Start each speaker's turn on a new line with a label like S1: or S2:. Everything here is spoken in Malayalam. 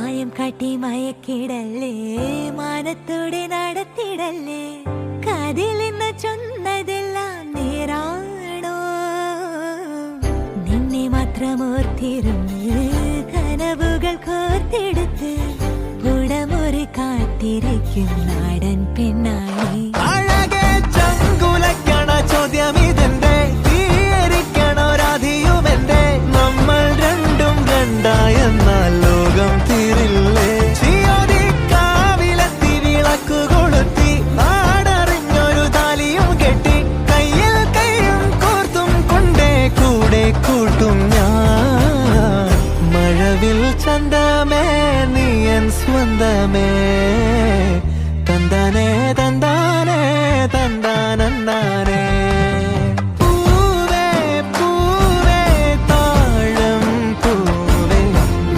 S1: മായം കാട്ടി മയക്കിടല്ലേ, മാനത്തോടെ നടത്തിടല്ലേ, കതിലിന്ന് ചൊന്നതെല്ലാം നേരാണോ? നിന്നെ മാത്രം ഓർത്തിരുന്ന് കനവുകൾ കോർത്തെടുത്ത് പുടമുറി കാത്തിരിക്കും നാടൻ പെണ്ണായി.
S2: അഴകെ ചങ്കുലക്കണ ചോദ്യം ഇതെന്റെ, തീയരിക്കണ രാധിയുമെന്റെ, നമ്മൾ രണ്ടും രണ്ടായെന്നാൽ ലോകം തീരില്ലേ? കാവിലെത്തി വിളക്കു കൊളുത്തി നാടറിഞ്ഞൊരു താലിയും കെട്ടി കയ്യിൽ കയ്യും കോർത്തും കൊണ്ടേ കൂടെ കൂട്ടും ഞാൻ. മഴവിൽ ചന്തമേ നീയൻ സ്വന്തമേ, തന്താനേ തന്താനേ തന്താനേ.